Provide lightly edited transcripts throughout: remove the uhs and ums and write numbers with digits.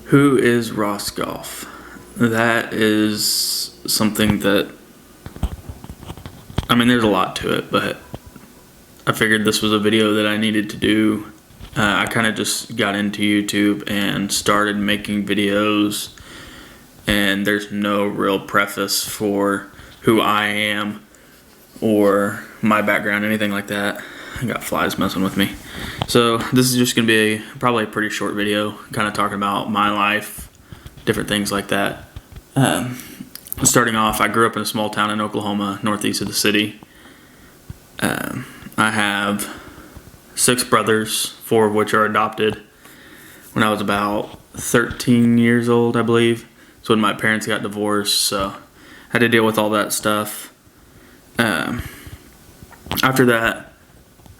Who is Ross Goff? That is something that, there's a lot to it, but I figured this was a video that I needed to do. I kind of just got into YouTube and started making videos, and there's no real preface for who I am or my background, anything like that. I got flies messing with me. So this is just going to be probably a pretty short video, kind of talking about my life, different things like that. Starting off, I grew up in a small town in Oklahoma, northeast of the city. I have 6 brothers, 4 of which are adopted. When I was about 13 years old, I believe, it's when my parents got divorced, so I had to deal with all that stuff. After that,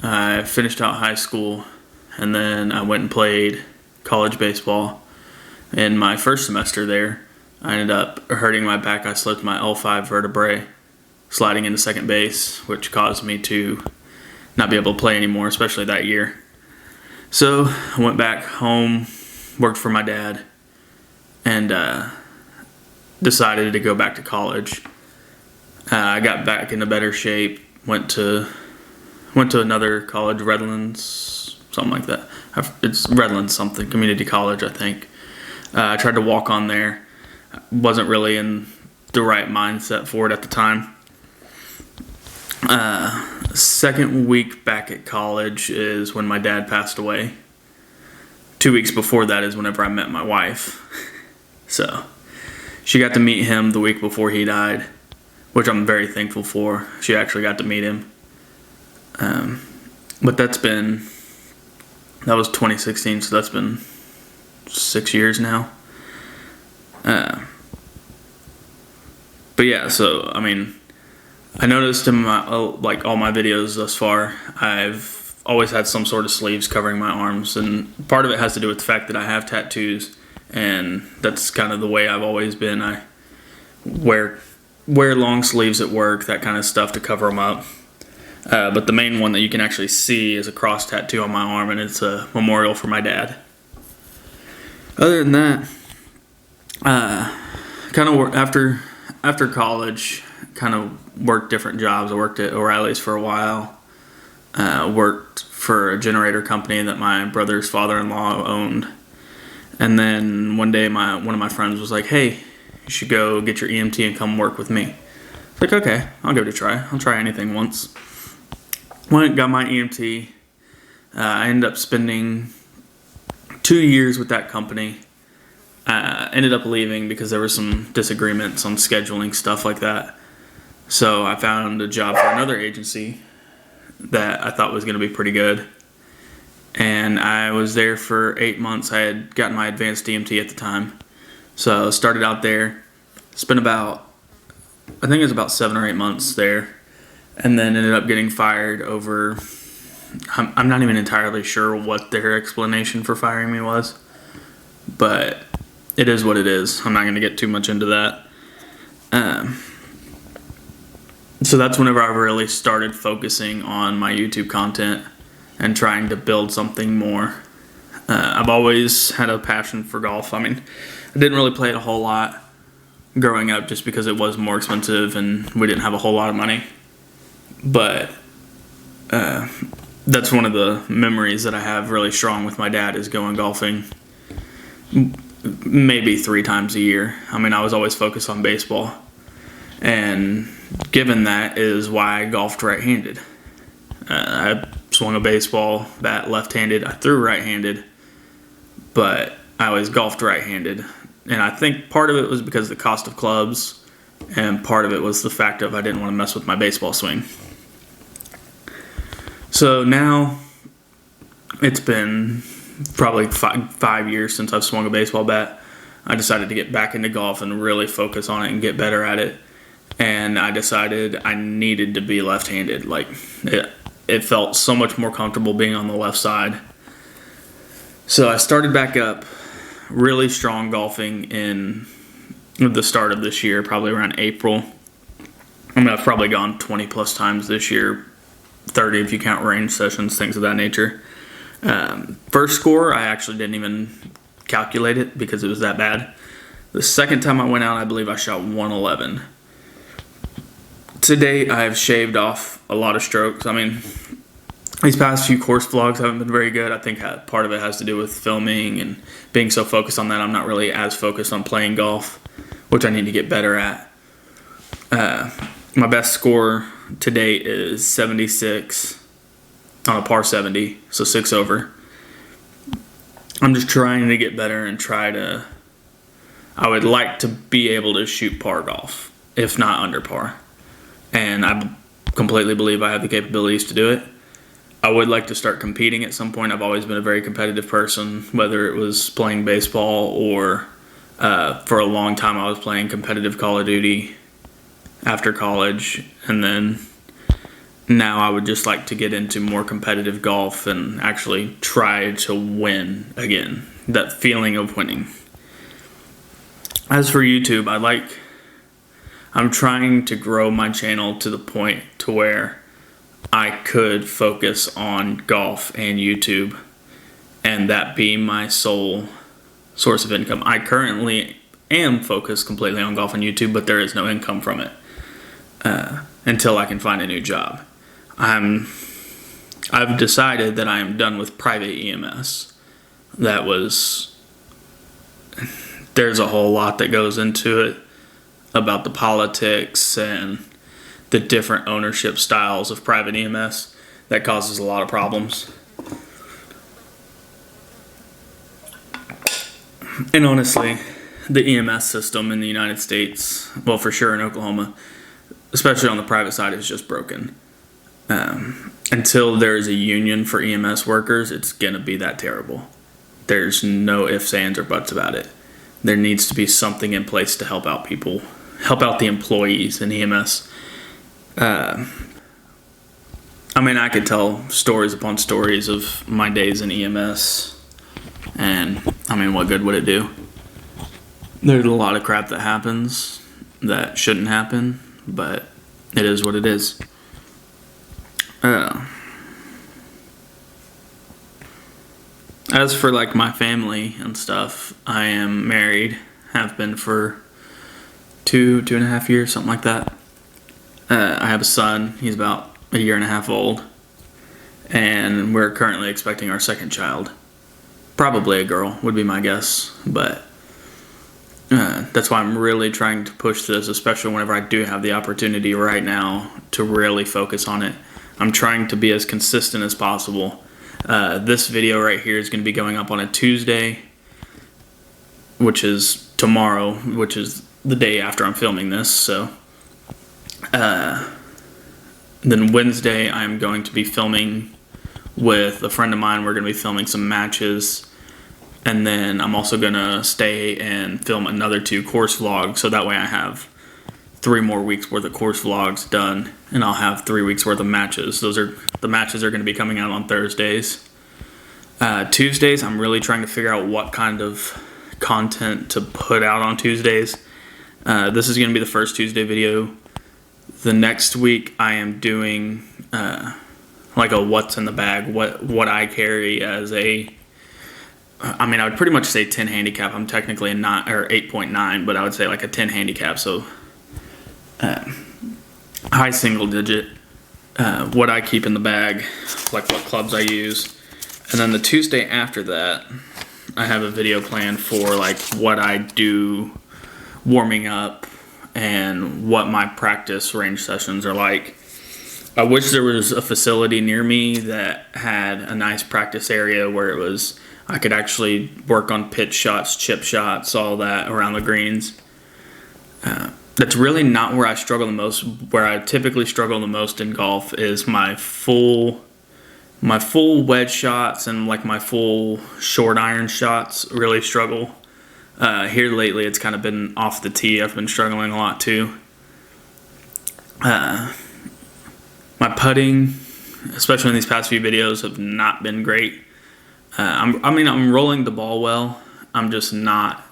I finished out high school, and then I went and played college baseball. In my first semester there, I ended up hurting my back. I slipped my L5 vertebrae sliding into second base, which caused me to not be able to play anymore, especially that year. So I went back home, worked for my dad, and decided to go back to college. I got back into better shape, went to another college, Redlands, something like that. It's Redlands something, community college, I think. I tried to walk on there. Wasn't really in the right mindset for it at the time. Second week back at college is when my dad passed away. 2 weeks before that is whenever I met my wife. So she got to meet him the week before he died, which I'm very thankful for. She actually got to meet him. But that was 2016, so that's been 6 years now. But yeah, so I noticed in my all my videos thus far, I've always had some sort of sleeves covering my arms, and part of it has to do with the fact that I have tattoos, and that's kind of the way I've always been. I wear long sleeves at work, that kind of stuff, to cover them up. But the main one that you can actually see is a cross tattoo on my arm, and it's a memorial for my dad. Other than that, after college, kind of worked different jobs. I worked at O'Reilly's for a while. Worked for a generator company that my brother's father-in-law owned. And then one day one of my friends was like, "Hey, you should go get your EMT and come work with me." I was like, "Okay, I'll give it a try. I'll try anything once." Went, got my EMT. I ended up spending 2 years with that company. Ended up leaving because there were some disagreements on scheduling, stuff like that. So I found a job for another agency that I thought was going to be pretty good. And I was there for 8 months. I had gotten my advanced EMT at the time. So I started out there. Spent I think it was about 7 or 8 months there. And then ended up getting fired over, I'm not even entirely sure what their explanation for firing me was. But it is what it is. I'm not going to get too much into that. So that's whenever I really started focusing on my YouTube content and trying to build something more. I've always had a passion for golf. I didn't really play it a whole lot growing up just because it was more expensive and we didn't have a whole lot of money. But that's one of the memories that I have really strong with my dad, is going golfing maybe 3 times a year. I was always focused on baseball. And given that is why I golfed right-handed. I swung a baseball bat left-handed. I threw right-handed, but I always golfed right-handed. And I think part of it was because of the cost of clubs, and part of it was the fact of I didn't want to mess with my baseball swing. So now it's been probably 5 years since I've swung a baseball bat. I decided to get back into golf and really focus on it and get better at it. And I decided I needed to be left-handed. It felt so much more comfortable being on the left side. So I started back up really strong golfing in the start of this year, probably around April. I've probably gone 20 plus times this year, 30 if you count range sessions, things of that nature. First score, I actually didn't even calculate it because it was that bad. The second time I went out, I believe I shot 111. To date, I have shaved off a lot of strokes. I mean, these past few course vlogs haven't been very good. I think part of it has to do with filming and being so focused on that. I'm not really as focused on playing golf, which I need to get better at. My best score to date is 76 on a par 70, so 6 over. I'm just trying to get better and I would like to be able to shoot par golf, if not under par. And I completely believe I have the capabilities to do it. I would like to start competing at some point. I've always been a very competitive person, whether it was playing baseball or for a long time I was playing competitive Call of Duty after college. And then now I would just like to get into more competitive golf and actually try to win again. That feeling of winning. As for YouTube, I'm trying to grow my channel to the point to where I could focus on golf and YouTube and that be my sole source of income. I currently am focused completely on golf and YouTube, but there is no income from it until I can find a new job. I've decided that I am done with private EMS. There's a whole lot that goes into it about the politics and the different ownership styles of private EMS that causes a lot of problems. And honestly, the EMS system in the United States, well, for sure in Oklahoma, especially on the private side, is just broken. Until there's a union for EMS workers, it's going to be that terrible. There's no ifs, ands, or buts about it. There needs to be something in place to help out people, help out the employees in EMS. I mean, I could tell stories upon stories of my days in EMS, and I mean, what good would it do? There's a lot of crap that happens that shouldn't happen, but it is what it is. As for like my family and stuff, I am married, have been for 2.5 years, something like that. I have a son. He's about 1.5 years old, and we're currently expecting our second child. Probably a girl would be my guess, but that's why I'm really trying to push this, especially whenever I do have the opportunity right now to really focus on it. I'm trying to be as consistent as possible. This video right here is going to be going up on a Tuesday, which is tomorrow, which is the day after I'm filming this. So then Wednesday I'm going to be filming with a friend of mine. We're going to be filming some matches, and then I'm also going to stay and film another 2 course vlogs, so that way I have 3 more weeks worth of course vlogs done, and I'll have 3 weeks worth of matches. The matches are going to be coming out on Thursdays. Tuesdays, I'm really trying to figure out what kind of content to put out on Tuesdays. This is going to be the first Tuesday video. The next week I am doing like a what's in the bag, what I carry as a, I mean, I would pretty much say 10 handicap. I'm technically a 9 or 8.9, but I would say like a 10 handicap, so high single digit, what I keep in the bag, like what clubs I use. And then the Tuesday after that, I have a video planned for like what I do warming up and what my practice range sessions are like. I wish there was a facility near me that had a nice practice area where I could actually work on pitch shots, chip shots, all that around the greens. That's really not where I struggle the most. Where I typically struggle the most in golf is my full wedge shots and like my full short iron shots really struggle. Here lately it's kind of been off the tee. I've been struggling a lot too. My putting, especially in these past few videos, have not been great. I'm rolling the ball well. I'm just not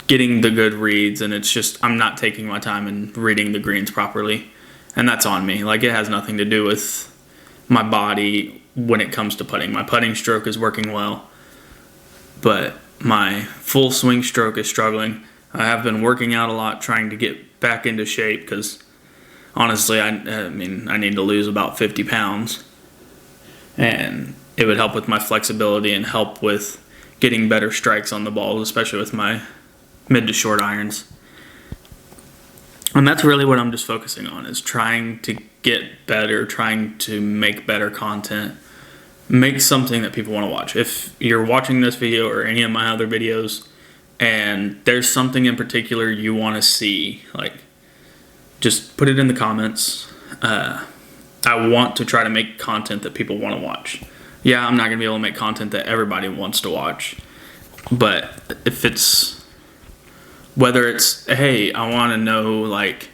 getting the good reads, and it's just I'm not taking my time and reading the greens properly, and that's on me. Like, it has nothing to do with my body when it comes to putting. My putting stroke is working well, but my full swing stroke is struggling. I have been working out a lot, trying to get back into shape because honestly, I need to lose about 50 pounds, and it would help with my flexibility and help with getting better strikes on the ball, especially with my mid to short irons. And that's really what I'm just focusing on, is trying to get better, trying to make better content, make something that people want to watch. If you're watching this video or any of my other videos and there's something in particular you want to see, like, just put it in the comments. I want to try to make content that people want to watch. Yeah, I'm not going to be able to make content that everybody wants to watch, but if it's, whether it's, hey, I want to know like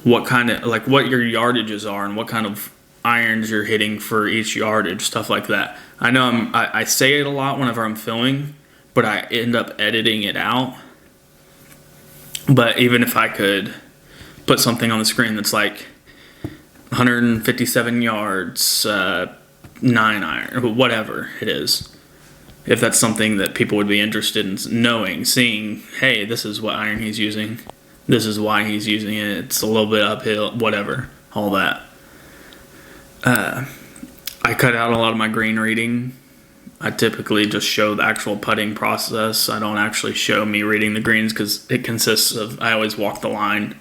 what kind of, like what your yardages are and what kind of irons you're hitting for each yardage, stuff like that. I know I say it a lot whenever I'm filming, but I end up editing it out. But even if I could put something on the screen that's like 157 yards, 9 iron, whatever it is, if that's something that people would be interested in knowing, seeing, hey, this is what iron he's using, this is why he's using it, it's a little bit uphill, whatever, all that. I cut out a lot of my green reading. I typically just show the actual putting process. I don't actually show me reading the greens because it consists of, I always walk the line.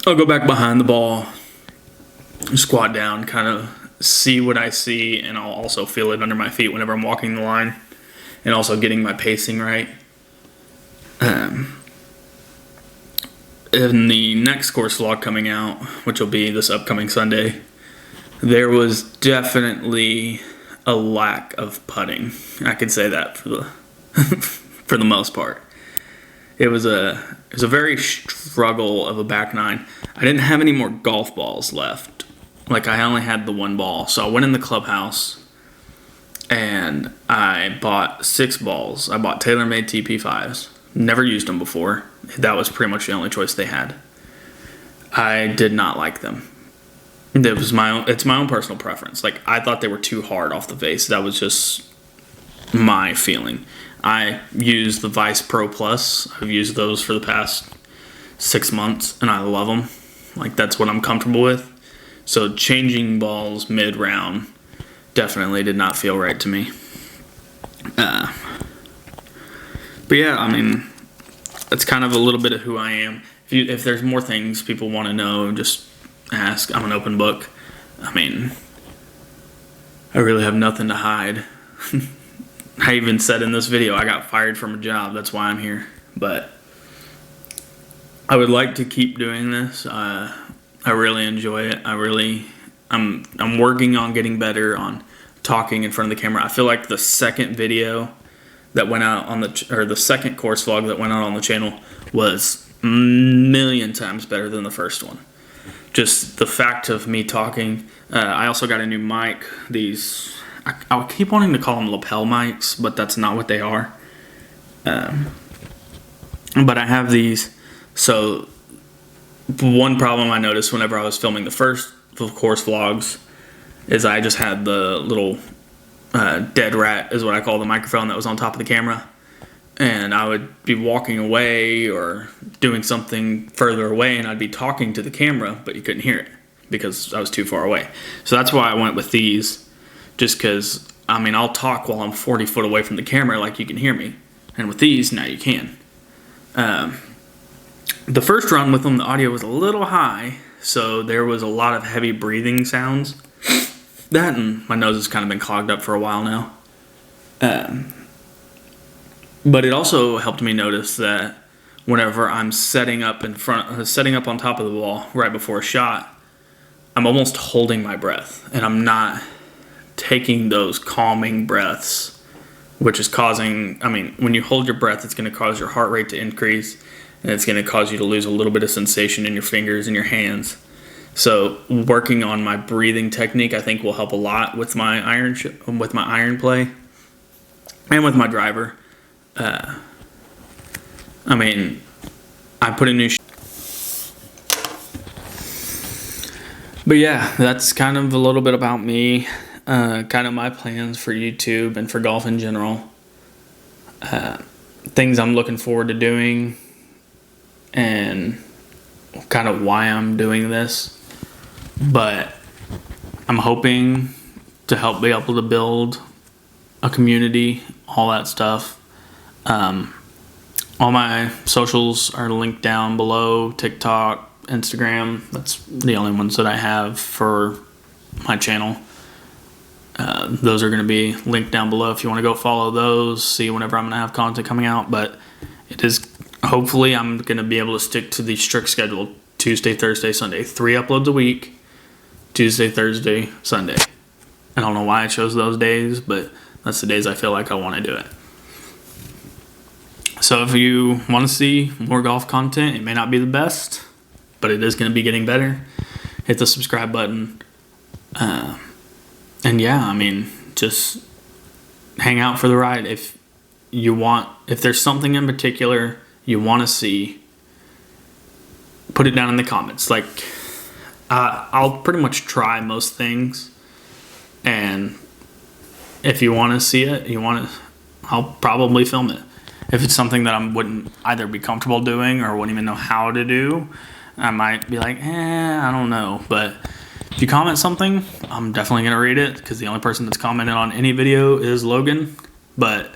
I'll go back behind the ball, squat down, kind of see what I see, and I'll also feel it under my feet whenever I'm walking the line, and also getting my pacing right. In the next course vlog coming out, which will be this upcoming Sunday, there was definitely a lack of putting. I could say that for the for the most part. It was a very struggle of a back nine. I didn't have any more golf balls left. Like, I only had the one ball. So I went in the clubhouse and I bought 6 balls. I bought TaylorMade TP5s. Never used them before. That was pretty much the only choice they had. I did not like them. It's my own personal preference. Like, I thought they were too hard off the face. That was just my feeling. I use the Vice Pro Plus. I've used those for the past 6 months, and I love them. Like, that's what I'm comfortable with. So changing balls mid-round definitely did not feel right to me. But yeah, I mean, that's kind of a little bit of who I am. If there's more things people want to know, just ask. I'm an open book. I mean, I really have nothing to hide. I even said in this video I got fired from a job. That's why I'm here. But I would like to keep doing this. I really enjoy it. I'm working on getting better on talking in front of the camera. I feel like the second video that went out on the second course vlog that went out on the channel was a million times better than the first one. Just the fact of me talking. I also got a new mic. I'll keep wanting to call them lapel mics, but that's not what they are. But I have these. So one problem I noticed whenever I was filming the first course vlogs is I just had the little dead rat, is what I call the microphone, that was on top of the camera. And I would be walking away or doing something further away, and I'd be talking to the camera, but you couldn't hear it because I was too far away. So that's why I went with these, just because, I mean, I'll talk while I'm 40 foot away from the camera like you can hear me. And with these, now you can. The first run with them, the audio was a little high, so there was a lot of heavy breathing sounds. That, and my nose has kind of been clogged up for a while now. But it also helped me notice that whenever I'm setting up on top of the wall right before a shot, I'm almost holding my breath, and I'm not taking those calming breaths, which is causing, I mean, when you hold your breath, it's going to cause your heart rate to increase, and it's going to cause you to lose a little bit of sensation in your fingers and your hands. So working on my breathing technique, I think, will help a lot with my iron play and with my driver. I mean, I put a new but yeah, that's kind of a little bit about me. kind of my plans for YouTube and for golf in general. Things I'm looking forward to doing and kind of why I'm doing this. But I'm hoping to help be able to build a community, all that stuff. All my socials are linked down below: TikTok, Instagram. That's the only ones that I have for my channel. Those are going to be linked down below if you want to go follow those, see whenever I'm going to have content coming out. But it is, hopefully I'm going to be able to stick to the strict schedule: Tuesday, Thursday, Sunday. 3 uploads a week, Tuesday, Thursday, Sunday. I don't know why I chose those days, but that's the days I feel like I want to do it. So if you want to see more golf content, it may not be the best, but it is going to be getting better. Hit the subscribe button. And yeah, I mean, just hang out for the ride. If there's something in particular you want to see, put it down in the comments. Like, I'll pretty much try most things, and if you want to see it, I'll probably film it. If it's something that I wouldn't either be comfortable doing or wouldn't even know how to do, I might be like, I don't know. But if you comment something, I'm definitely going to read it, because the only person that's commented on any video is Logan. But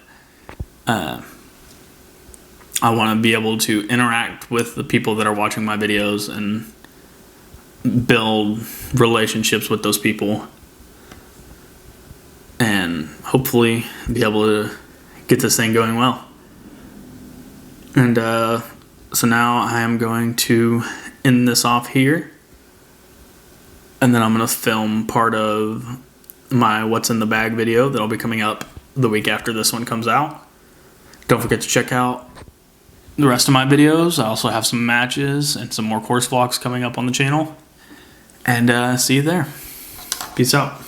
I want to be able to interact with the people that are watching my videos and build relationships with those people, and hopefully be able to get this thing going well. And so now I am going to end this off here, and then I'm going to film part of my What's in the Bag video that'll be coming up the week after this one comes out. Don't forget to check out the rest of my videos. I also have some matches and some more course vlogs coming up on the channel. And see you there. Peace out.